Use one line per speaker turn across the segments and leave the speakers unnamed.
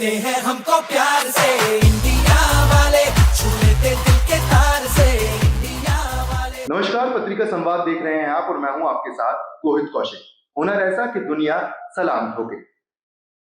करते हैं हमको प्यार से, इंडिया वाले छू लेते दिल के तार से, इंडिया वाले।
नमस्कार, पत्रिका संवाद देख रहे हैं आप और मैं हूं आपके साथ रोहित कौशिक। हुनर ऐसा कि दुनिया सलाम ठोके।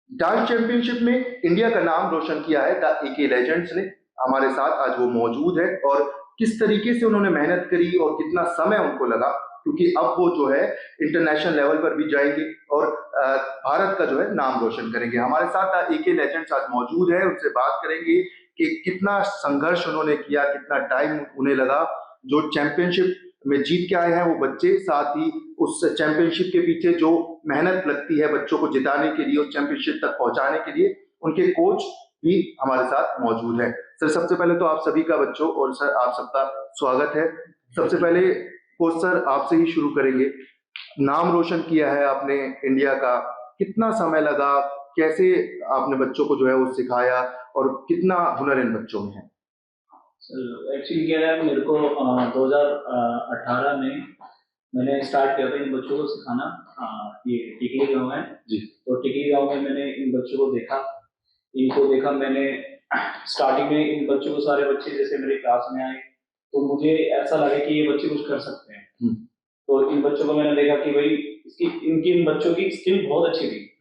डांस चैंपियनशिप में इंडिया का नाम रोशन किया है द एके लेजेंड्स ने। हमारे साथ आज वो मौजूद है और किस तरीके से उन्होंने मेहनत करी और कितना समय उनको लगा, क्योंकि अब वो जो है इंटरनेशनल लेवल पर भी जाएंगे और भारत का जो है नाम रोशन करेंगे। हमारे साथ द एके लेजेंड्स आज मौजूद है, उनसे बात करेंगे कि कितना संघर्ष उन्होंने किया, कितना टाइम उन्हें लगा। जो चैंपियनशिप में जीत के आए हैं वो बच्चे, साथ ही उस चैंपियनशिप के पीछे जो मेहनत लगती है बच्चों को जिताने के लिए, उस चैंपियनशिप तक पहुंचाने के लिए, उनके कोच भी हमारे साथ मौजूद है। सर, सबसे पहले तो आप सभी का बच्चों और सर आप सबका स्वागत है। सबसे पहले कोच सर आपसे ही शुरू करेंगे। नाम रोशन किया है आपने इंडिया का, कितना समय लगा, कैसे आपने बच्चों को जो है वो सिखाया और कितना हुनर इन बच्चों में है?
एक्चुअली क्या है, मेरे को 2018 में मैंने स्टार्ट किया था इन बच्चों को सिखाना। ये टिकली गांव है
जी।
तो टिकली गांव में मैंने इन बच्चों को देखा मैंने स्टार्टिंग में इन बच्चों को, सारे बच्चे जैसे मेरे क्लास में आए तो मुझे ऐसा लगा कि ये बच्चे कुछ कर सकते हैं। तो इन बच्चों को मैंने देखा कि भाई इन बच्चों की स्किल बहुत अच्छी थी,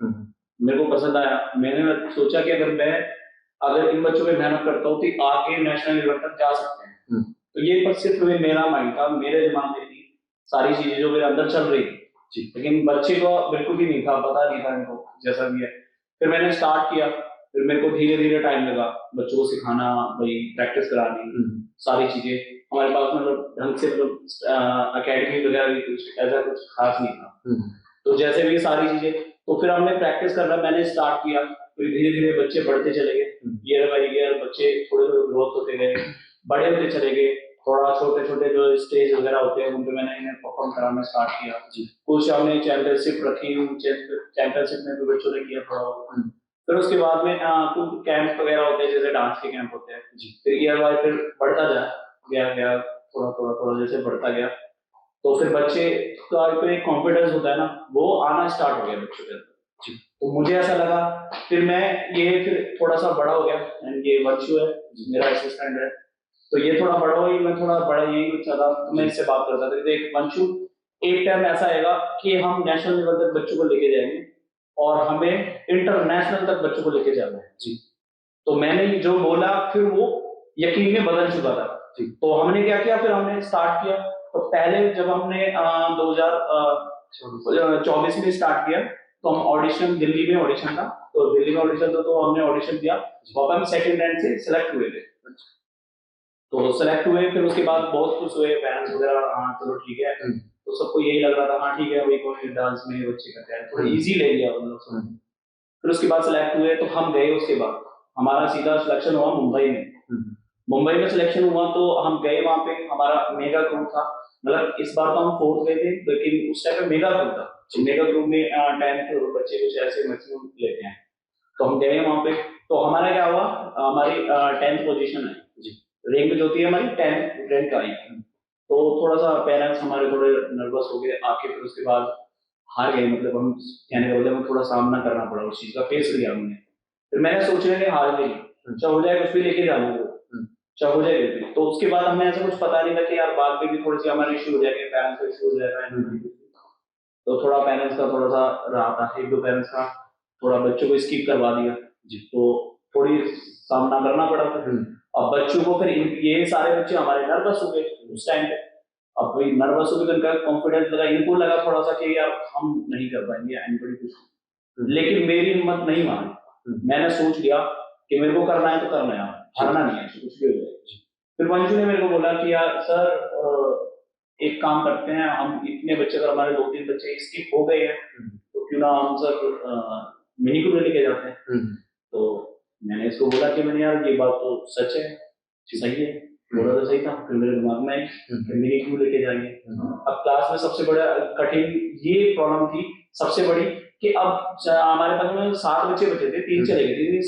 मेरे को पसंद आया। मैंने सोचा कि अगर इन बच्चों में मेहनत करता हूँ तो आगे नेशनल लेवल तक जा सकते हैं। तो ये पर सिर्फ मेरा माइंड था, मेरे दिमाग में थी सारी चीजें जो मेरे अंदर चल रही थी, लेकिन बच्चे को बिल्कुल भी नहीं था, पता नहीं था इनको जैसा भी है। फिर मैंने स्टार्ट किया, फिर मेरे को धीरे धीरे टाइम लगा बच्चों को सिखाना, भाई प्रैक्टिस करानी, सारी चीजें। हमारे पास मतलब ढंग से अकेडमी वगैरह भी कुछ ऐसा कुछ खास नहीं था। तो जैसे भी सारी चीजें, तो फिर हमने प्रैक्टिस करना मैंने स्टार्ट किया। फिर धीरे धीरे बच्चे बढ़ते चले गए, ईयर बाय ईयर बच्चे थोड़े थोड़े ग्रोथ होते गए, बड़े होते चले गए। थोड़ा छोटे छोटे जो स्टेज वगैरह होते हैं उन पे मैंने इन्हें परफॉर्म कराना स्टार्ट किया। कुछ हमने चैंपियनशिप रखी, चैंपियनशिप में भी बच्चों ने किया थोड़ा। फिर उसके बाद में कुछ कैंप वगैरह होते हैं, जैसे डांस के कैंप होते हैं। फिर ईयर बाय फिर बढ़ता गया थोड़ा जैसे बढ़ता गया, तो फिर बच्चे का एक कॉन्फिडेंस होता है ना, वो आना स्टार्ट हो गया बच्चों के अंदर। तो मुझे ऐसा लगा, फिर थोड़ा सा बड़ा हो गया, एंड ये वंशु है मेरा असिस्टेंट है, तो ये थोड़ा बड़ा हुई, मैं थोड़ा बड़ा यही चाहता, तो मैं इससे बात करता था। देख वंशु, एक टाइम ऐसा आएगा कि हम नेशनल लेवल तक बच्चों को लेके जाएंगे और हमें इंटरनेशनल तक बच्चों को लेके जाना है जी। तो मैंने जो बोला फिर वो यकीन में बदल चुका था। तो हमने क्या किया, फिर हमने स्टार्ट किया। तो पहले जब हमने 2024 में स्टार्ट किया तो हम ऑडिशन, दिल्ली में ऑडिशन था, तो हमने ऑडिशन दिया, वहां हम सेकंड रैंक से सिलेक्ट हुए थे। तो सिलेक्ट हुए, फिर उसके बाद बहुत खुश हुए पेरेंट्स वगैरह, हाँ चलो ठीक है। तो सबको यही लग रहा था, हाँ ठीक है भाई कोई डांस में बच्चे करते हैं, थोड़ा इजी ले लिया उन लोग समझ। फिर उसके बाद सिलेक्ट हुए तो हम गए, उसके बाद हमारा सीधा सिलेक्शन हुआ मुंबई में। मुंबई में सिलेक्शन हुआ तो हम गए, वहां पे हमारा मेगा ग्रुप था। मतलब इस बार तो हम 4th गए थे, लेकिन उस टाइम पे मेगा ग्रुप था। मेगा ग्रुप में 10th बच्चे कुछ ऐसे मैक्सिमम लेते हैं। तो हम गए वहां पे, तो हमारा क्या हुआ, हमारी 10th पोजीशन आई, रैंक जो होती है हमारी 10th रैंक आई। तो थोड़ा सा पेरेंट्स हमारे थोड़े नर्वस हो गए आके, फिर उसके बाद हार गए। मतलब हम कहने का मतलब थोड़ा सामना करना पड़ा, उस चीज का फेस किया हमने। फिर मैंने सोच लिया कि हार गई, अच्छा हो जाए कुछ भी लेके जाऊंगा, अच्छा हो जाएगा। तो उसके बाद हमें ऐसा कुछ पता नहीं था कि यार बाद में भी थोड़ी सी हमारे इश्यू हो जाएंगे, पेरेंट्स का इश्यू हो जाएगा। तो थोड़ा पेरेंट्स का थोड़ा सा रहा था, एक दो पेरेंट्स का थोड़ा बच्चों को स्किप करवा दिया जी, तो थोड़ी सामना करना पड़ा था। अब बच्चों को फिर ये सारे बच्चे हमारे नर्वस हो गए उस टाइम पे। अब वही नर्वस हो गए, उनका कॉन्फिडेंस लगा, इनको लगा थोड़ा सा कि यार हम नहीं कर पाएंगे एनीबॉडी कुछ। लेकिन मेरी हिम्मत नहीं मानी, मैंने सोच लिया कि मेरे को करना है तो करना है, हारना नहीं है, कुछ भी हो जाए। फिर वंशु ने मेरे को बोला कि यार सर एक काम करते हैं, हम इतने बच्चे, अगर हमारे 2-3 बच्चे स्किप हो गए हैं तो क्यों ना हम सर मिनी ग्रुप लेके जाते हैं। तो मैंने इसको बोला कि मैंने यार ये बात तो सच है, सही है, बोला तो सही था। फिर मेरे दिमाग में मिनी ग्रुप लेके जाएंगे। अब क्लास में सबसे बड़ा कठिन ये प्रॉब्लम थी, सबसे बड़ी, कि अब हमारे पास में 7 बच्चे बचे थे, 3 चले गए,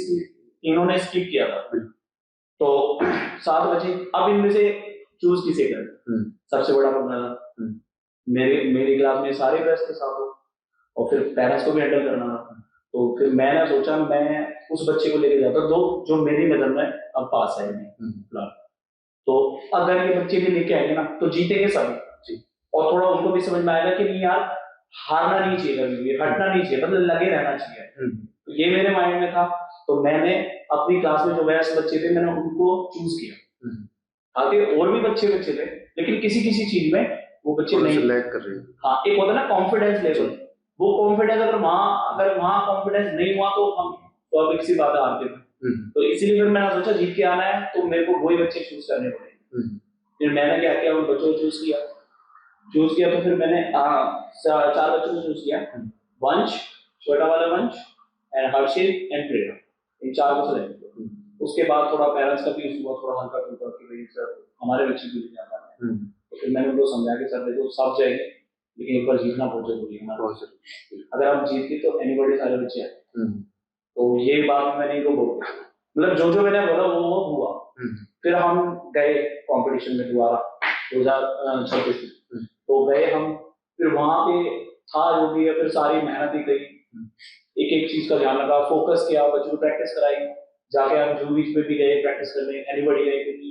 इन्होंने स्किप किया था। तो 7 बचे, अब इनमें से चूज किसे करें, सबसे बड़ा प्रॉब्लम था। मेरी क्लास में सारे व्यस्त थे सातों, और फिर पेरेंट्स को भी हैंडल करना था। तो फिर मैंने सोचा मैं उस बच्चे को लेके जाता दो जो मेरी नजर में अब पास है फिलहाल। तो अगर ये बच्चे भी लेके आएंगे ना तो जीतेंगे सभी। और थोड़ा उनको भी समझ में आएगा कि नहीं यार, हारना नहीं चाहिए कभी भी, हटना नहीं चाहिए, मतलब लगे रहना चाहिए। तो ये मेरे माइंड में था। तो मैंने अपनी क्लास में जो वयस्क बच्चे थे मैंने उनको चूज किया। आगे और भी बच्चे थे लेकिन किसी किसी चीज में वो बच्चे नहीं
लैग कर रहे हैं।
हाँ, एक होता है ना कॉन्फिडेंस लेवल, वो कॉन्फिडेंस अगर वहाँ कॉन्फिडेंस नहीं हुआ तो हम तो अब एक सी बात हारते थे। तो इसीलिए फिर मैंने सोचा जीत के आना है तो मेरे को वही बच्चे चूज करने पड़ेंगे। फिर मैंने क्या किया, उन बच्चों को चूज किया तो फिर मैंने 4 बच्चों को चूज किया, वंश, छोटा वाला वंश एंड हर्षित एंड प्रेरणा, इन 4 को सेलेक्ट किया। उसके बाद थोड़ा पेरेंट्स का भी हुआ, थोड़ा हल्का फुल्का कि भाई सर हमारे बच्चे भी जाना है। तो फिर मैंने उनको समझाया कि सर देखो सब जाएंगे लेकिन एक बार जीतना बहुत जरूरी है हमारा। अगर आप जीत गए तो एनीबॉडी सारे बच्चे आए। तो ये बात मैंने इनको बोल दिया, मतलब जो मैंने बोला वो हुआ। फिर हम गए कंपटीशन में दोबारा 2026 में, तो गए हम। फिर वहां पे था जो भी है, फिर सारी मेहनत ही गई, एक एक चीज का ध्यान रखा, फोकस किया, बच्चों को प्रैक्टिस कराई। जाके हम जू बीच पे भी गए प्रैक्टिस करने, एनीबॉडी गए, क्योंकि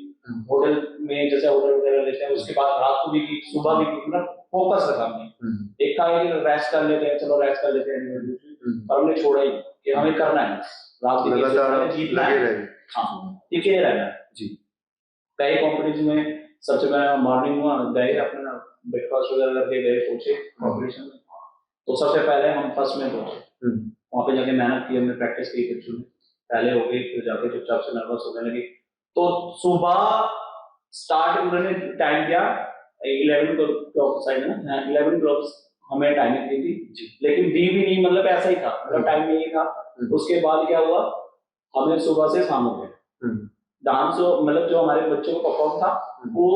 होटल में जैसे होटल वगैरह लेते हैं उसके बाद रात को भी की, सुबह भी की, मतलब फोकस रखा हमने। एक था कि रेस्ट कर लेते हैं, चलो रेस्ट कर लेते हैं, और हमने छोड़ा ही कि हमें करना है, रात के जीतना है, हाँ टिके रहना है जी। कई कॉम्पिटिशन में सबसे पहले मॉर्निंग हुआ, गए अपना ब्रेकफास्ट वगैरह करके गए, पहुंचे कॉम्पिटिशन में। तो सबसे पहले हम फर्स्ट में पहुंचे, वहां पे जाके मेहनत की, हमने प्रैक्टिस की बच्चों ने, पहले हो गई, फिर जाके चुपचाप से नर्वस होने लगे। तो सुबह स्टार्ट उन्होंने टाइम किया 11 क्लॉक साइड में, 11 क्लॉक हमें टाइमिंग दी थी, लेकिन दी भी नहीं, मतलब ऐसा ही था, मतलब टाइम यही था। उसके बाद क्या हुआ, हमें सुबह से शाम हो गया डांस, मतलब जो हमारे बच्चों को परफॉर्म था वो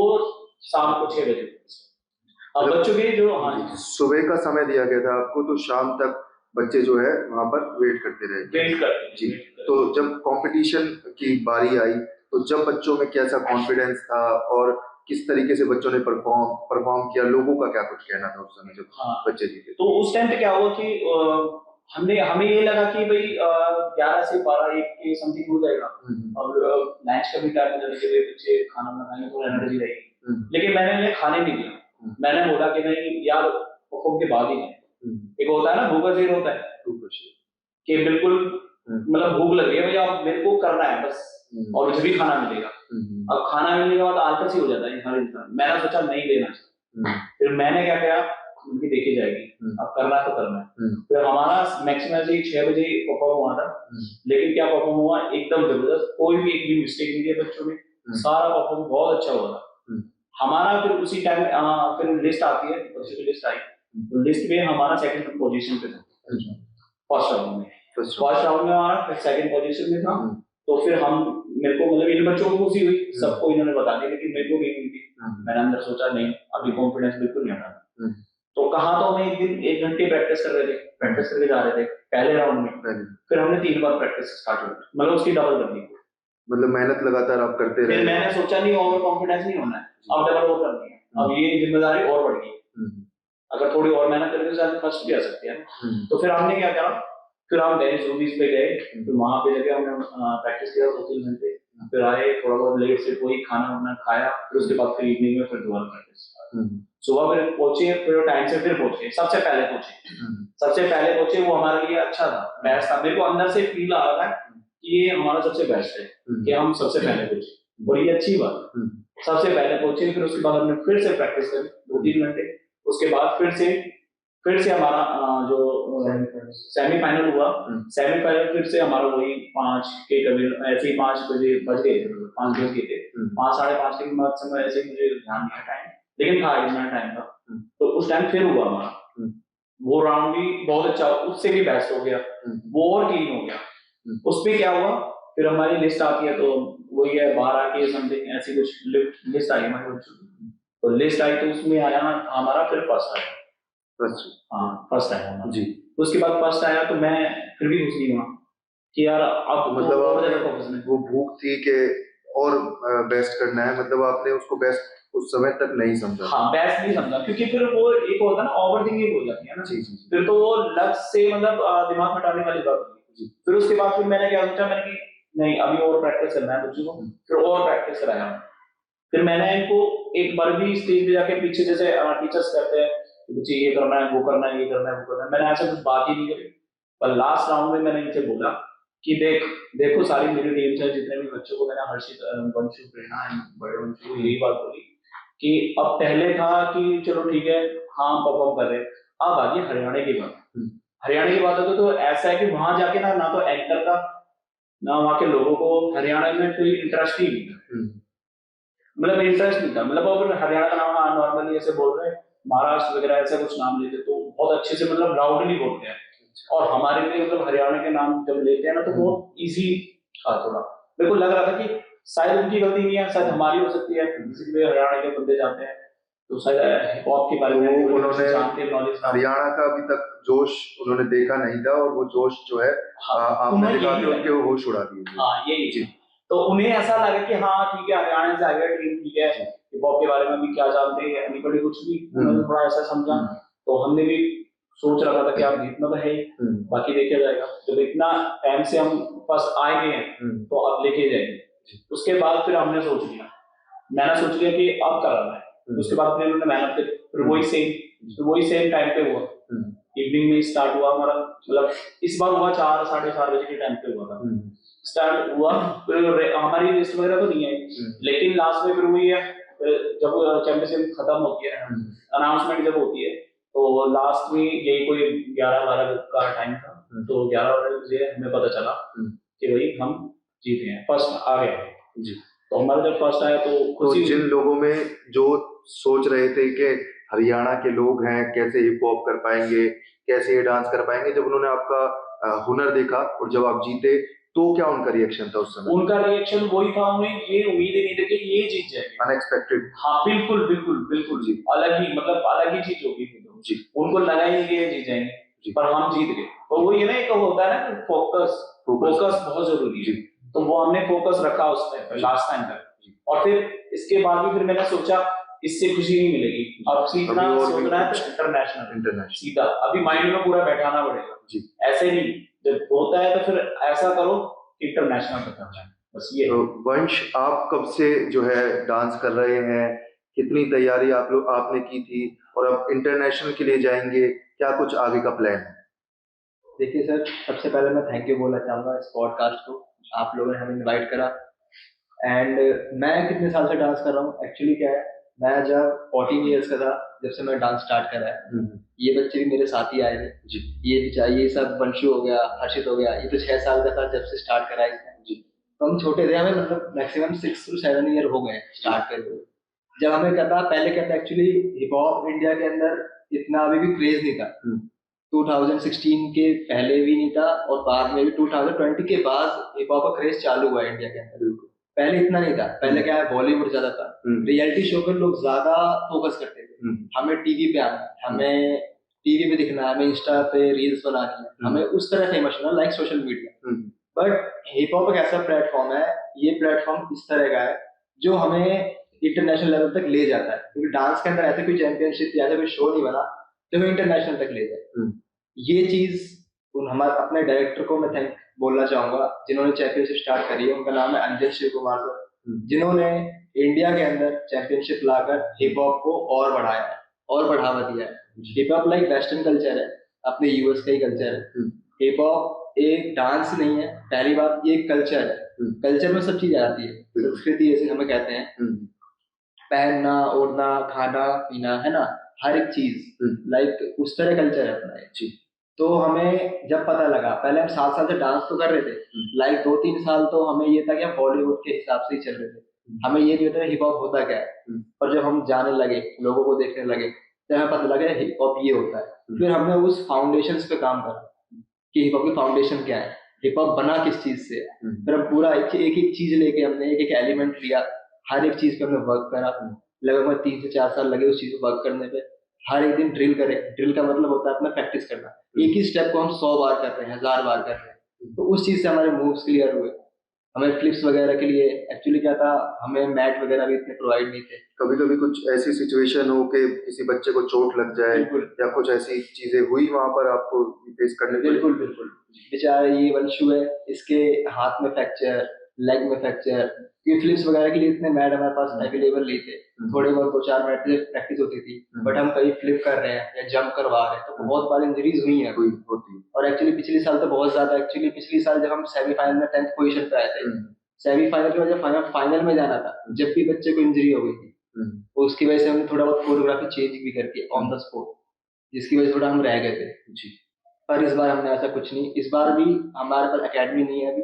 शाम को 6 बजे। अब बच्चों के जो
सुबह का समय दिया गया था आपको, तो शाम तक बच्चे जो है वहां पर वेट करते जी। तो जब कंपटीशन की बारी आई तो जब बच्चों में कैसा कॉन्फिडेंस था और किस तरीके से बच्चों ने परफॉर्म किया, लोगों का क्या कुछ कहना था उस समय जब बच्चे जीते?
तो उस टाइम पे क्या हुआ कि हमें ये लगा कि भाई 11 से 12-1 के समथिंग हो जाएगा, और लंच का भी टाइम हो जाने के बच्चे खाना बनाएंगे तो एनर्जी रहेगी। लेकिन मैंने उन्हें खाने नहीं दिया, मैंने बोला कि नहीं यार परफॉर्म के बाद ही है। एक होता है ना भूखा शेर होता है, कि बिल्कुल मतलब भूख लग रही है भैया, मेरे को करना है बस, और मुझे भी खाना मिलेगा। अब खाना मिलने के बाद आलस ही हो जाता है हर इंसान। मैंने सोचा नहीं देना चाहिए, फिर मैंने क्या किया, उनकी देखी जाएगी, अब करना है तो करना है। फिर हमारा मैक्सिमम 6 बजे परफॉर्म हुआ था, लेकिन क्या परफॉर्म हुआ एकदम जबरदस्त, कोई भी एक भी मिस्टेक नहीं किया बच्चों ने, सारा परफॉर्म बहुत अच्छा हुआ था हमारा। फिर उसी टाइम फिर लिस्ट आती है, बच्चों की लिस्ट आई, तो लिस्ट में हमारा सेकंड पोजीशन पे था फर्स्ट राउंड में हमारा, फिर सेकंड पोजीशन में था। तो फिर मेरे को मतलब इन बच्चों को खुशी हुई, सबको इन्होंने बता दिया, लेकिन मेरे को नहीं हुई थी। मैंने अंदर सोचा नहीं, अभी कॉन्फिडेंस बिल्कुल नहीं आता। तो कहा तो हम एक दिन 1 घंटे प्रैक्टिस कर रहे थे, प्रैक्टिस करके जा रहे थे पहले राउंड में। फिर हमने 3 बार प्रैक्टिस स्टार्ट की, मतलब उसकी डबल कर दी,
मतलब मेहनत लगातार आप करते रहे।
फिर मैंने सोचा नहीं ओवर कॉन्फिडेंस नहीं होना है, अब डबल और करनी है, अब ये जिम्मेदारी और बढ़ गई, अगर थोड़ी और मेहनत करके शायद फर्स्ट भी आ सकते हैं। तो फिर हमने क्या करा, फिर हम गए जूबीज पे गए, फिर वहां पे जाके हमने प्रैक्टिस किया 2-3 घंटे, फिर आए, थोड़ा बहुत लेट से कोई खाना वाना खाया, फिर उसके बाद फिर इवनिंग में फिर दोबारा प्रैक्टिस। सुबह फिर पहुंचे, फिर टाइम से फिर पहुंचे, सबसे पहले पहुंचे, वो हमारे लिए अच्छा था, बेस्ट था। मेरे को अंदर से फील आ रहा था कि ये हमारा सबसे बेस्ट है कि हम सबसे पहले पहुंचे, बड़ी अच्छी बात। सबसे पहले पहुंचे, फिर उसके बाद हमने फिर से प्रैक्टिस करी 2-3 घंटे, उसके बाद फिर से हमारा जो सेमीफाइनल हुआ, सेमीफाइनल फिर से हमारा वही 5 के करीब, ऐसे ही 5 बजे बज गए थे, 5 बज गए थे, 5-5:30 के बाद समय, ऐसे मुझे ध्यान नहीं टाइम, लेकिन था इतना टाइम था। तो उस टाइम फिर हुआ हमारा वो राउंड भी बहुत अच्छा, उससे भी बेस्ट हो गया, वो और क्लीन हो गया। उसमें क्या हुआ, फिर हमारी लिस्ट आती है, तो वही है 12 के समथिंग ऐसी कुछ लिस्ट आई हमारे बच्चों की। तो लिस्ट आई तो उसमें आया हमारा फिर फर्स्ट आया, फर्स्ट आया जी। उसके बाद फर्स्ट आया तो मैं फिर भी खुश नहीं हुआ कि यार अब
मतलब वो भूख थी कि और बेस्ट करना है, मतलब आपने उसको बेस्ट उस समय तक नहीं समझा।
हाँ बेस्ट नहीं समझा, क्योंकि फिर वो एक होता है ना ओवर थिंकिंग हो जाती है ना,
जी जी जी।
फिर तो वो लक्ष्य से मतलब दिमाग हटाने वाली बात होती है। फिर उसके बाद फिर मैंने क्या सोचा, मैंने कि नहीं अभी और प्रैक्टिस करना है बच्चों को, फिर और प्रैक्टिस कराया। फिर मैंने इनको एक बार भी स्टेज पे जाके पीछे जैसे टीचर्स कहते हैं कि बच्चे ये करना है वो करना है ये करना है वो करना है, मैंने ऐसा कुछ बात ही नहीं करी। पर लास्ट राउंड में मैंने इनसे बोला कि देखो सारी मेरी टीम से जितने भी बच्चों को मैंने हर्षित, वंशु, प्रेरणा, बड़े वंशु को यही बात बोली कि अब पहले था कि चलो ठीक है हाँ परफॉर्म कर रहे हैं, अब आ गई हरियाणा की बात। हरियाणा की बात है तो ऐसा है कि वहां जाके ना तो एंकर का ना वहाँ के लोगों को हरियाणा में कोई इंटरेस्ट ही नहीं था, मतलब इंटरेस्ट नहीं था। मतलब अब हरियाणा का नाम नॉर्मली ऐसे बोल रहे हैं, महाराष्ट्र वगैरह ऐसा कुछ नाम लेते तो बहुत अच्छे से मतलब लाउडली बोलते हैं, और हमारे लिए मतलब हरियाणा के नाम जब लेते हैं ना तो बहुत इजी था। थोड़ा मेरे को लग रहा था कि शायद उनकी गलती नहीं है, शायद हमारी हो सकती है, इसीलिए हरियाणा के बंदे जाते हैं तो शायद हिप हॉप के बारे में
उन्होंने
जानते नॉलेज।
हरियाणा का अभी तक जोश उन्होंने देखा नहीं था, और वो जोश जो है आपने दिखा के उनके होश उड़ा दिए।
हाँ यही चीज, तो उन्हें ऐसा लगा कि हाँ ठीक है हरियाणा से आ गया टीम, ठीक है हिप हॉप के बारे में भी क्या जानते हैं एनीबॉडी कुछ भी, उन्होंने थोड़ा ऐसा समझा। तो हमने भी सोच रखा था कि आप जीतना तो है ही, बाकी देखा जाएगा। जब इतना टाइम से हम फर्स्ट आए गए हैं तो अब लेके जाएंगे। उसके बाद फिर हमने सोच लिया, मैंने सोच लिया कि अब कराना है। उसके बाद फिर उन्होंने मेहनत की, फिर वही सेम टाइम पे हुआ, इवनिंग में स्टार्ट हुआ हमारा, मतलब इस बार हुआ 4 साढ़े 4 बजे के टाइम पे हुआ था स्टार्ट हुआ। फिर हमारी लिस्ट वगैरह तो नहीं आई, लेकिन लास्ट में फिर वही है, जब चैंपियनशिप खत्म होती है, अनाउंसमेंट जब होती है तो लास्ट में यही कोई 11-12 का टाइम था, तो 11 बजे हमें पता चला कि भाई हम जीते हैं, फर्स्ट आ गए जी। तो हमारा जब फर्स्ट आया तो
जिन लोगों में जो सोच रहे थे कि हरियाणा के लोग हैं कैसे हिप हॉप कर पाएंगे, कैसे ये डांस कर पाएंगे, जब उन्होंने आपका हुनर देखा और जब आप जीते तो क्या उनका रिएक्शन था उस समय?
उनका रिएक्शन वही था, उन्हें ये उम्मीद ही नहीं थी कि ये जीत जाएंगे,
अनएक्सपेक्टेड।
हाँ बिल्कुल बिल्कुल बिल्कुल जी, अलग ही मतलब अलग ही चीज होगी जी, उनको लगा ही नहीं कि ये जीत जाएंगे, पर हम जीत गए। और वो ये ना एक होता है ना फोकस बहुत जरूरी है, तो वो हमने फोकस रखा उस टाइम लास्ट टाइम तक। और फिर इसके बाद भी फिर मैंने सोचा इससे खुशी नहीं मिलेगी, अब सीखना सोचना है तो इंटरनेशनल सीधा अभी माइंड में पूरा बैठाना पड़ेगा जी। ऐसे नहीं, जब होता है तो फिर ऐसा करो इंटरनेशनल तक जाए, बस ये।
तो वंश आप कब से जो है डांस कर रहे हैं, कितनी तैयारी आपने की थी, और अब इंटरनेशनल के लिए जाएंगे, क्या कुछ आगे का प्लान है?
देखिए सर, सबसे पहले मैं थैंक यू बोलना चाहूँगा इस पॉडकास्ट को, आप लोगों ने हमें इनवाइट करा। एंड मैं कितने साल से डांस कर रहा हूँ, एक्चुअली क्या है, मैं जब 14 ईयर्स का था जब से मैं डांस स्टार्ट करा है। ये बच्चे भी मेरे साथ ही आए थे, ये सब वंशु हो गया, हर्षित हो गया, ये तो 6 साल का था जब से स्टार्ट करा है इसने। तो हम छोटे थे, हमें मतलब मैक्सिमम 6 to 7 ईयर हो गए स्टार्ट करते हुए। जब हमें कहता पहले कहता एक्चुअली हिप हॉप इंडिया के अंदर इतना अभी भी क्रेज नहीं था, 2016 के पहले भी नहीं था, और बाद में भी 2020 के बाद हिप हॉप का क्रेज चालू हुआ है इंडिया के अंदर। पहले इतना नहीं था, पहले क्या है बॉलीवुड ज्यादा था, रियलिटी शो पर लोग ज्यादा फोकस करते थे, हमें टीवी पे आना है, हमें टीवी पे दिखना है, हमें इंस्टा पे रील्स बनानी है, हमें उस तरह फेमस होना like social media. But hip hop एक ऐसा प्लेटफॉर्म है, ये प्लेटफॉर्म इस तरह का है जो हमें इंटरनेशनल लेवल तक ले जाता है, क्योंकि डांस के अंदर ऐसे कोई चैंपियनशिप या ऐसा कोई शो नहीं बना जो हमें इंटरनेशनल तक ले जाए। ये चीज हमारे अपने डायरेक्टर को मैं थैंक बोलना चाहूंगा जिन्होंने चैंपियनशिप स्टार्ट करी है, उनका नाम है अंजन शिव कुमार सर, जिन्होंने इंडिया के अंदर चैंपियनशिप लाकर हिप हॉप को और बढ़ाया है और बढ़ावा दिया है। Hip hop like western culture है, अपने यूएस का ही कल्चर है। हिप हॉप एक डांस नहीं है, पहली बात ये कल्चर है, कल्चर में सब चीज आती है, संस्कृति जैसे हमें कहते हैं, पहनना ओढ़ना खाना पीना है ना, हर एक चीज लाइक उस तरह कल्चर है अपना एक। तो हमें जब पता लगा, पहले हम 7 साल से डांस तो कर रहे थे, लाइक 2-3 साल तो हमें ये था कि हम बॉलीवुड के हिसाब से ही चल रहे थे, हमें ये नहीं होता हिप हॉप होता क्या है। पर जब हम जाने लगे, लोगों को देखने लगे, तो हमें पता लगा हिप हॉप ये होता है। फिर हमने उस फाउंडेशंस पे काम करा कि हिप हॉप की फाउंडेशन क्या है, हिप हॉप बना किस चीज से। फिर हम पूरा एक एक चीज लेके हमने एक एलिमेंट लिया, हर एक चीज पे हमने वर्क करा, लगभग 3 से 4 साल लगे उस चीज को वर्क करने पे। हर एक दिन ड्रिल करें, ड्रिल का मतलब होता है अपना प्रैक्टिस करना, एक ही स्टेप को हम 100 बार कर रहे हैं, 1000 बार कर रहे हैं, तो उस चीज से हमारे मूव्स क्लियर हुए। हमें फ्लिप्स वगैरह के लिए एक्चुअली क्या था, हमें मैट वगैरह भी इतने प्रोवाइड नहीं थे।
कभी कभी कुछ ऐसी सिचुएशन हो कि किसी बच्चे को चोट लग जाए
बिल्कुल
या कुछ ऐसी चीजें हुई वहां पर आपको फेस करने पड़ी?
बिल्कुल बिल्कुल बेचारा ये वंशु है, इसके हाथ में फ्रैक्चर, लेग में फ्रैक्चर, ये फ्लिप्स वगैरह के लिए इतने मैट हमारे पास अवेलेबल नहीं थे। थोड़े बहुत 2-4 मैट से प्रैक्टिस होती थी, बट हम कहीं फ्लिप कर रहे हैं या जंप करवा रहे हैं तो बहुत बार इंजरीज हुई हैं।
हुई होती है।
और एक्चुअली पिछले साल तो बहुत ज्यादा, एक्चुअली पिछले साल जब हम सेमीफाइनल में 10th पोजीशन पे आए थे, सेमीफाइनल की वजह फाइनल में जाना था, जब भी बच्चे को इंजरी हो गई थी, तो उसकी वजह से हमने थोड़ा बहुत कोरियोग्राफी चेंज भी करके ऑन द स्पॉट, जिसकी वजह से थोड़ा हम रह गए थे।
जी।
पर इस बार हमने ऐसा कुछ नहीं, इस बार भी हमारे पास एकेडमी नहीं है अभी,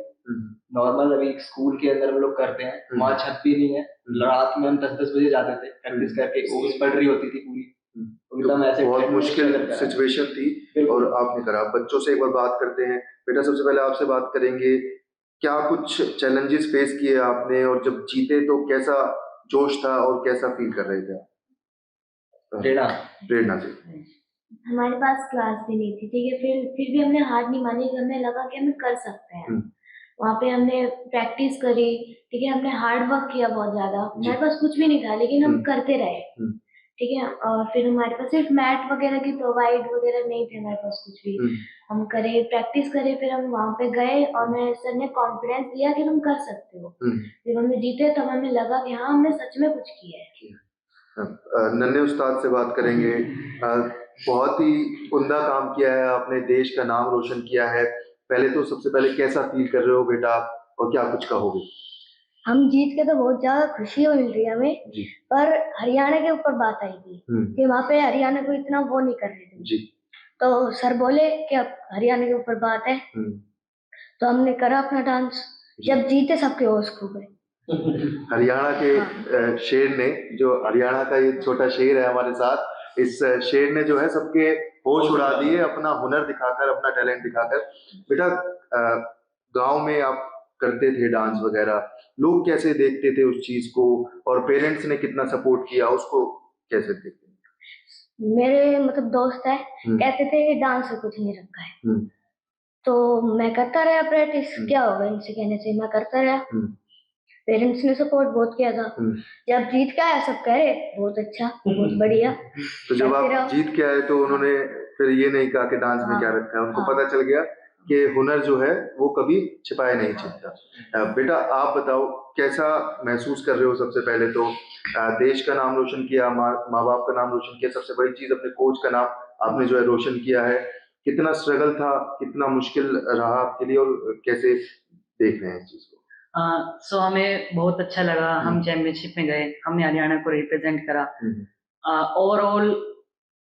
नॉर्मल अभी स्कूल के अंदर हम लोग करते हैं, वहाँ छत भी नहीं है। रात में हम 10-10 बजे जाते थे प्रैक्टिस करके, ओस पड़ रही होती थी पूरी, एकदम ऐसे
बहुत मुश्किल सिचुएशन थी और आपने करा। बच्चों से एक बार बात करते हैं। बेटा, सबसे पहले आपसे बात करेंगे, क्या कुछ चैलेंजेस फेस किए आपने और जब जीते तो कैसा जोश था और कैसा फील कर रहे थे? प्रेरणा से।
हमारे पास क्लास भी नहीं थी, ठीक है, फिर भी हमने हार नहीं मानी, हमें लगा कि हम कर सकते हैं। वहाँ पे हमने प्रैक्टिस करी, ठीक है, हमने हार्ड वर्क किया बहुत ज्यादा। हमारे पास कुछ भी नहीं था लेकिन हम करते रहे, ठीक है। और फिर हमारे पास सिर्फ मैट वगैरह की प्रोवाइड वगैरह नहीं थे, हमारे पास कुछ भी। हम करे, प्रैक्टिस करे, फिर हम वहाँ पे गए और मेरे सर ने कॉन्फिडेंस दिया कि तुम कर सकते हो। फिर हमने जीते तब हमें लगा कि हाँ, हमने सच में कुछ किया है।
नन्हे उस्ताद से बात करेंगे। बहुत ही उम्दा काम किया है आपने, देश का नाम रोशन किया है। पहले तो सबसे पहले कैसा फील कर रहे हो बेटा और क्या कुछ कहोगे?
हम जीत के तो बहुत ज्यादा खुशी मिल रही है हमें, पर हरियाणा के ऊपर बात आई थी कि वहाँ पे हरियाणा को इतना वो नहीं कर रहे थे
जी।
तो सर बोले कि अब हरियाणा के ऊपर बात है, तो हमने करा अपना डांस। जब जीते सबके होश खो गए।
हरियाणा के शेर ने, जो हरियाणा का ये छोटा शेर है हमारे साथ, इस शेर ने जो है सबके होश उड़ा दिए अपना हुनर दिखाकर, अपना टैलेंट दिखाकर। बेटा, गांव में आप करते थे डांस वगैरह, लोग कैसे देखते थे उस चीज को और पेरेंट्स ने कितना सपोर्ट किया, उसको कैसे देखते?
मेरे मतलब दोस्त है, कहते थे कि डांस से कुछ नहीं रखा है, तो मैं करता रहा प्रैक्टिस, क्या होगा इनसे कहने से, मैं करता रहा। पेरेंट्स ने सपोर्ट बहुत किया था। जब जीत के आया सब कह रहे बहुत अच्छा, बहुत बढ़िया।
तो जब आप जीत के आए तो उन्होंने फिर ये नहीं कहा कि डांस में क्या रखा है, उनको पता चल गया कि हुनर जो है वो कभी छिपाया नहीं छिपता। बेटा, आप बताओ कैसा महसूस कर रहे हो? सबसे पहले तो देश का नाम रोशन किया, माँ बाप का नाम रोशन किया, सबसे बड़ी चीज अपने कोच का नाम आपने जो है रोशन किया है। कितना स्ट्रगल था, कितना मुश्किल रहा आपके लिए और कैसे देख रहे हैं इस चीज को?
सो हमें बहुत अच्छा लगा, हम चैंपियनशिप में गए, हमने हरियाणा को रिप्रेजेंट करा। ओवरऑल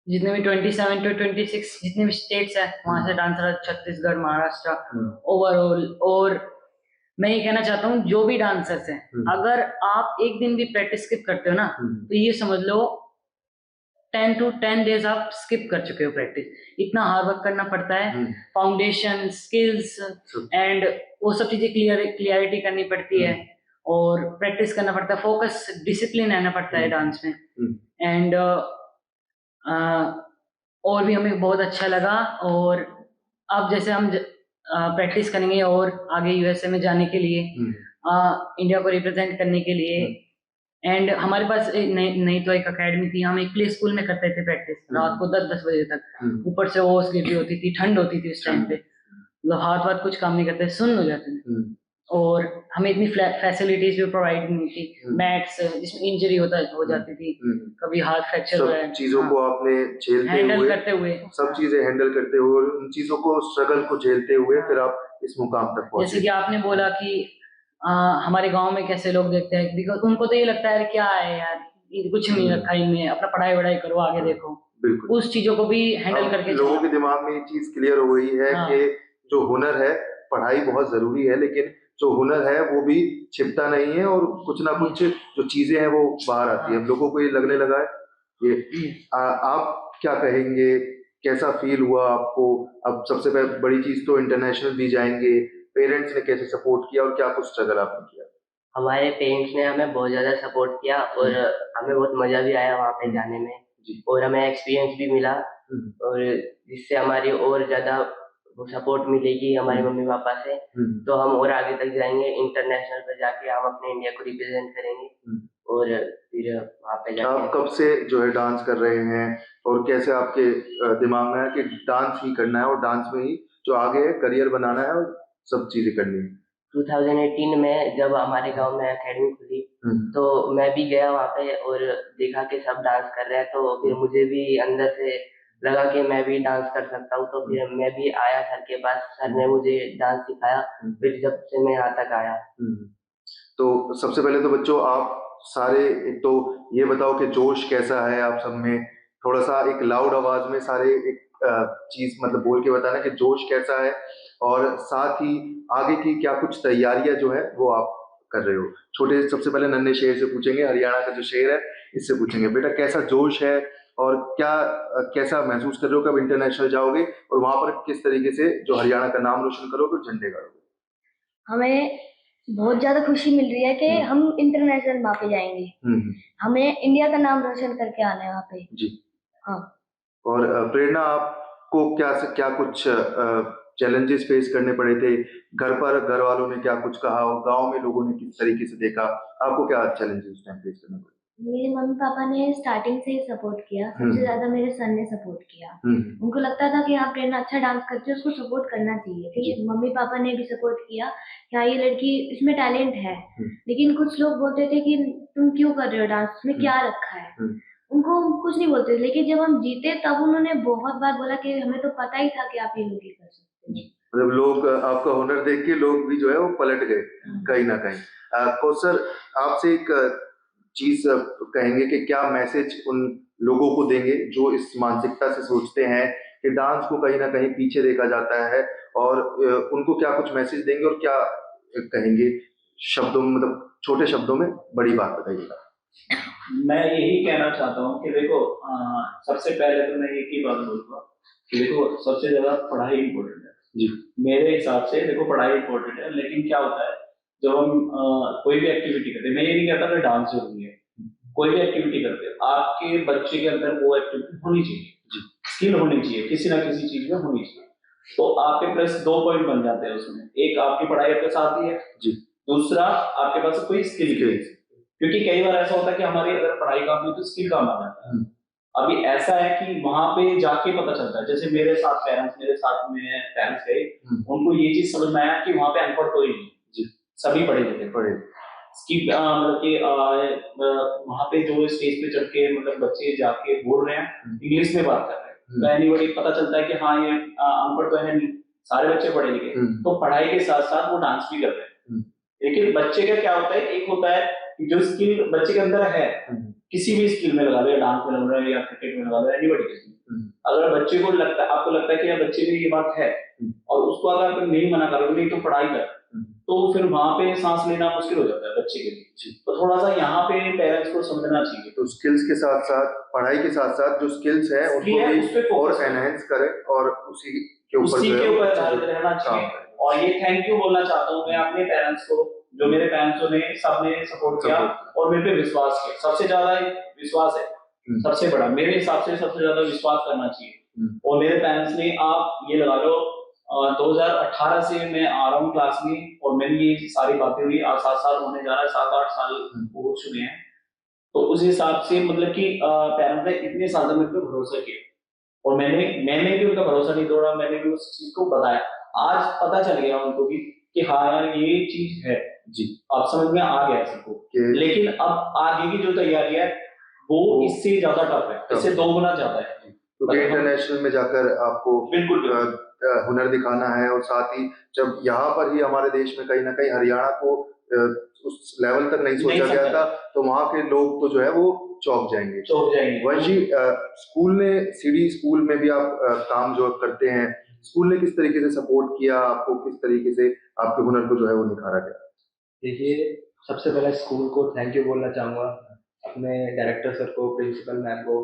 जितने भी 27 to 26 जितने भी स्टेट्स है वहां से डांसर, छत्तीसगढ़, महाराष्ट्र, ओवरऑल। और मैं ये कहना चाहता हूँ, जो भी डांसर्स हैं, अगर आप एक दिन भी प्रैक्टिस स्किप करते हो ना, तो ये समझ लो 10 to 10 days आप स्किप कर चुके हो प्रैक्टिस। इतना हार्ड वर्क करना पड़ता है, फाउंडेशन, स्किल्स एंड वो सब चीजें क्लियरिटी करनी पड़ती है और प्रैक्टिस करना पड़ता है, फोकस, डिसिप्लिन रहना पड़ता है डांस में। एंड और भी हमें बहुत अच्छा लगा। और अब जैसे हम प्रैक्टिस करेंगे और आगे यूएसए में जाने के लिए, इंडिया को रिप्रेजेंट करने के लिए, एंड हमारे पास नहीं तो एक अकेडमी थी, हम एक प्ले स्कूल में करते थे प्रैक्टिस रात को 10-10 बजे तक। ऊपर से ओस गिर रही होती थी, ठंड होती थी उस टाइम पे, मतलब हाथ कुछ काम नहीं करते, सुन्न हो जाते थे। और हमें इतनी फैसिलिटीज भी प्रोवाइड नहीं थी, मैट्स जिसमें इंजरी हो जाती थी, कभी हाथ फ्रैक्चर हुआ है,
चीजों को आपने
हैंडल करते हुए,
सब चीजें हैंडल करते हुए, उन चीजों को, स्ट्रगल को झेलते हुए फिर आप इस मुकाम तक पहुंचे।
जैसे कि आपने बोला कि हमारे गांव में कैसे लोग देखते हैं, बिकॉज उनको तो ये लगता है क्या है यार, कुछ नहीं रखा इनमें, अपना पढ़ाई वढ़ाई करो, आगे देखो।
बिल्कुल,
उस चीजों को भी हैंडल करके
लोगों के दिमाग में ये चीज क्लियर हो गई है कि जो हुनर है, पढ़ाई बहुत जरूरी है, लेकिन जो हुनर है वो भी छिपता नहीं है और कुछ ना कुछ जो चीजें हैं वो बाहर आती है। लोगों को ये लगने लगा है ये। आप क्या कहेंगे, कैसा फील हुआ आपको? अब सबसे बड़ी चीज तो इंटरनेशनल भी जाएंगे, पेरेंट्स ने कैसे सपोर्ट किया और क्या कुछ स्ट्रगल आपने किया?
हमारे पेरेंट्स ने हमें बहुत ज़्यादा सपोर्ट किया और हमें बहुत मज़ा भी आया वहाँ पे जाने में, और हमें एक्सपीरियंस भी मिला, और जिससे हमारी और ज़्यादा वो सपोर्ट मिलेगी हमारे मम्मी पापा से, तो हम और आगे तक जाएंगे। इंटरनेशनल पे जाके हम अपने इंडिया को रिप्रेजेंट करेंगे और फिर वहाँ पे
आप
जाके
कब से जो है डांस कर रहे हैं और कैसे आपके दिमाग में है कि डांस ही करना है और डांस में ही जो आगे है करियर बनाना है और सब चीजें करनी है?
2018 में जब हमारे गांव में एकेडमी खुली तो मैं भी गया वहाँ पे और देखा कि सब डांस कर रहे हैं, तो फिर मुझे भी अंदर से लगा कि मैं भी डांस कर सकता हूँ। तो फिर मैं भी आया सर के पास, सर ने मुझे डांस सिखाया, फिर जब से मैं यहाँ तक आया।
तो सबसे पहले तो बच्चों आप सारे एक तो ये बताओ कि जोश कैसा है आप सब में, थोड़ा सा एक लाउड आवाज में सारे एक चीज मतलब बोल के बताना कि जोश कैसा है, और साथ ही आगे की क्या कुछ तैयारियां जो है वो आप कर रहे हो। छोटे सबसे पहले नन्हे शेर से पूछेंगे, हरियाणा का जो शेर है इससे पूछेंगे, बेटा कैसा जोश है और क्या कैसा महसूस कर रहे हो, कब इंटरनेशनल जाओगे और वहां पर किस तरीके से जो हरियाणा का नाम रोशन करोगे और झंडे गाड़ोगे?
हमें बहुत ज्यादा खुशी मिल रही है कि हम इंटरनेशनल वहाँ पे जाएंगे। हमें इंडिया का नाम रोशन करके आना है वहाँ पे
जी।
हाँ।
और प्रेरणा आपको क्या कुछ चैलेंजेस फेस करने पड़े थे, घर पर घर वालों ने क्या कुछ कहा, गांव में लोगों ने किस तरीके से देखा, आपको क्या चैलेंजेस उस टाइम फेस करने पड़े?
मेरे मम्मी पापा ने स्टार्टिंग से ही सपोर्ट किया, सबसे ज्यादा मेरे सर ने सपोर्ट किया। उनको लगता था कि हाँ प्रेरणा अच्छा डांस करती है, उसको सपोर्ट करना चाहिए, ठीक है। मम्मी पापा ने भी सपोर्ट किया कि हाँ ये लड़की इसमें टैलेंट है, लेकिन कुछ लोग बोलते थे कि तुम क्यों कर रहे हो डांस, इसमें क्या रखा है। उनको कुछ नहीं बोलते, लेकिन जब हम जीते तब उन्होंने बहुत बार बोला कि हमें तो पता ही था कि आप ये लोग ये कर सकते हो।
मतलब लोग आपका हुनर देख के लोग भी जो है वो पलट गए कहीं ना कहीं। कौसर आपसे एक चीज कहेंगे कि क्या मैसेज उन लोगों को देंगे जो इस मानसिकता से सोचते हैं कि डांस को कहीं ना कहीं पीछे देखा जाता है, और उनको क्या कुछ मैसेज देंगे और क्या कहेंगे शब्दों में, मतलब छोटे शब्दों में बड़ी बात बताइएगा।
मैं यही कहना चाहता हूँ कि देखो सबसे पहले तो मैं एक ही बात बोलूंगा कि देखो सबसे ज्यादा पढ़ाई इम्पोर्टेंट है जी। मेरे हिसाब से देखो पढ़ाई इम्पोर्टेंट है, लेकिन क्या होता है जब हम कोई भी एक्टिविटी करते हैं, मैं ये नहीं कहता कि डांस जरूरी है, कोई भी एक्टिविटी करते हैं आपके बच्चे के अंदर वो एक्टिविटी होनी चाहिए, स्किल होनी चाहिए, किसी ना किसी चीज में होनी चाहिए। तो आपके प्लस 2 पॉइंट बन जाते हैं उसमें, एक आपकी पढ़ाई आपके साथ ही है जी, दूसरा आपके पास कोई स्किल है, क्योंकि कई बार ऐसा होता है कि हमारी अगर पढ़ाई काम में तो स्किल काम आ जाता है। अभी ऐसा है कि वहां पे जाके पता चलता है, जैसे मेरे साथ पेरेंट्स गए, उनको ये चीज समझ में आया कि वहां पे अनपढ़ कोई नहीं जी, सभी पढ़े लिखे पढ़े। मतलब कि वहां पे जो स्टेज पे चढ़ के मतलब बच्चे जाके बोल रहे हैं, इंग्लिश में बात कर रहे हैं, तो एनीबॉडी पता चलता है कि हाँ ये अनपढ़ तो है नहीं, सारे बच्चे पढ़े लिखे, तो पढ़ाई के साथ साथ वो डांस भी कर रहे हैं। लेकिन बच्चे का क्या होता है, एक होता है जो स्किल बच्चे के अंदर है, किसी भी स्किल में लगा लो, या डांस में लगा लो या क्रिकेट में लगा लो, एनीबॉडी किसी, अगर बच्चे को लगता है, आपको लगता है कि यार बच्चे में ये बात है और उसको अगर आप नहीं मना करोगे नहीं तो पढ़ाई कर, तो फिर वहां पे सांस लेना मुश्किल हो जाता है बच्चे के लिए। तो थोड़ा सा यहाँ पे पेरेंट्स को समझना चाहिए,
तो स्किल्स के साथ साथ पढ़ाई के साथ साथ जो स्किल्स है उनको भी और एनहांस करें और उसी के ऊपर
रहना चाहिए। और ये थैंक यू बोलना चाहता हूँ मैं अपने पेरेंट्स को, जो मेरे पेरेंट्स ने सबने सपोर्ट किया और मेरे पे विश्वास किया, सबसे ज्यादा विश्वास है सबसे बड़ा, मेरे हिसाब से सबसे ज्यादा विश्वास करना चाहिए। और मेरे पेरेंट्स ने, आप ये लगा लो 2018 से मैं आ रहा हूँ क्लास में और मैंने ये सारी बातें हुई, आज 7 साल होने जा रहा है, 7-8 साल हो चुके हैं, तो उस हिसाब से मतलब कि पेरेंट्स ने इतने साल तक मेरे पे भरोसा किया और मैंने भी उनका भरोसा नहीं तोड़ा, मैंने भी उस चीज को बताया। आज पता चल गया उनको भी कि हाँ यार ये चीज है जी, आप समझ में आ गया सबको। लेकिन अब आगे की जो तैयारी है वो इससे ज्यादा टफ है, इससे 2 गुना ज्यादा है,
क्योंकि इंटरनेशनल में जाकर आपको
बिल्कुल
हुनर दिखाना है, और साथ ही जब यहाँ पर ही हमारे देश में कहीं ना कहीं हरियाणा को उस लेवल तक नहीं सोचा गया था, तो वहाँ के लोग तो जो है वो चौंक जाएंगे। वंश जी, स्कूल में सीडी स्कूल में भी आप काम जो करते हैं, स्कूल ने किस तरीके से सपोर्ट किया आपको, किस तरीके से आपके हुनर को जो है वो निखारा गया?
देखिए, सबसे पहले स्कूल को थैंक यू बोलना चाहूँगा, अपने डायरेक्टर सर को, प्रिंसिपल मैम को,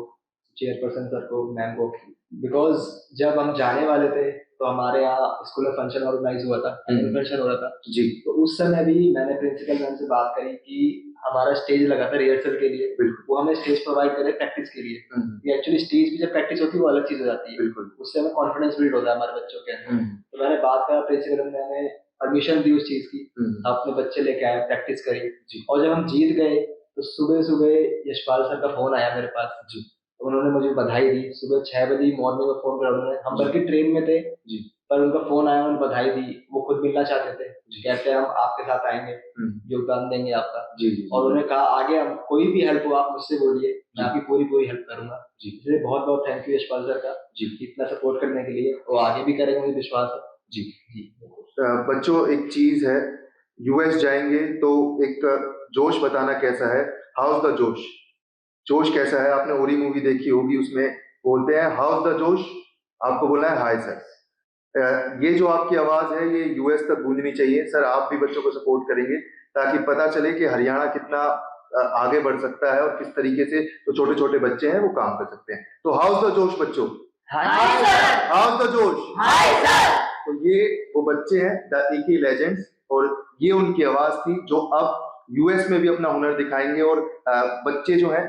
चेयरपर्सन सर को, मैम को, बिकॉज जब हम जाने वाले थे तो हमारे यहाँ स्कूल में फंक्शन ऑर्गेनाइज हुआ था, एनुअल फंक्शन हो रहा था।
जी
तो उस समय भी मैंने प्रिंसिपल मैम से बात करी कि हमारा स्टेज लगा था रिहर्सल के लिए,
बिल्कुल।
वो हमें स्टेज प्रोवाइड करे प्रैक्टिस के लिए।
हम्म,
एक्चुअली स्टेज की जब प्रैक्टिस होती है वो अलग चीज हो जाती है,
बिल्कुल।
उससे हमें कॉन्फिडेंस बिल्ड होता है हमारे बच्चों के अंदर।
हम्म,
तो मैंने बात करा प्रिंसिपल मैम ने हमें परमिशन दी उस चीज की,
हम्म,
अपने बच्चे लेके आए, प्रैक्टिस करी।
जी।
और जब हम जीत गए तो सुबह सुबह यशपाल सर का फोन आया मेरे पास
जी।
तो उन्होंने मुझे बधाई दी। सुबह 6 बजे मॉर्निंग में फोन करा उन्होंने, हम बल्कि ट्रेन में थे
जी।
पर उनका फोन आया, उन्होंने बधाई दी, वो खुद मिलना चाहते थे,
जी।
कहते हैं हम आपके साथ आएंगे, योगदान देंगे आपका।
जी जी
और उन्होंने कहा आगे हम कोई भी हेल्प हो आप मुझसे बोलिए, मैं आपकी पूरी पूरी हेल्प करूंगा।
जी।
इसलिए बहुत बहुत थैंक यू यशपाल सर का
जी।
इतना सपोर्ट करने के लिए, वो आगे भी करेंगे मुझे विश्वास है।
जी।
जी
बच्चों एक चीज है, यूएस जाएंगे तो एक जोश बताना कैसा है, हाउस द जोश, जोश कैसा है। आपने ओरी मूवी देखी होगी, उसमें बोलते हैं हाउस द जोश, आपको बोलना है हाय सर। ये जो आपकी आवाज है ये यूएस तक गूंजनी चाहिए। सर आप भी बच्चों को सपोर्ट करेंगे ताकि पता चले कि हरियाणा कितना आगे बढ़ सकता है और किस तरीके से जो छोटे छोटे बच्चे हैं वो काम कर सकते हैं। तो हाउस द जोश बच्चों, हाउस द जोश। तो ये वो बच्चे हैं द एके लेजेंड्स, और ये उनकी आवाज थी जो अब यूएस में भी अपना हुनर दिखाएंगे। और बच्चे जो हैं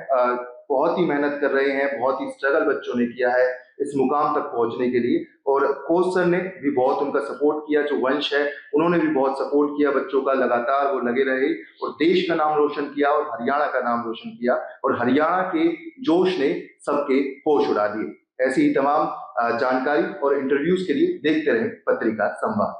बहुत ही मेहनत कर रहे हैं, बहुत ही स्ट्रगल बच्चों ने किया है इस मुकाम तक पहुंचने के लिए। और कोच सर ने भी बहुत उनका सपोर्ट किया, जो वंश है उन्होंने भी बहुत सपोर्ट किया बच्चों का, लगातार वो लगे रहे और देश का नाम रोशन किया और हरियाणा का नाम रोशन किया, और हरियाणा के जोश ने सबके होश उड़ा दिए। ऐसी ही तमाम जानकारी और इंटरव्यूज के लिए देखते रहे पत्रिका संवाद।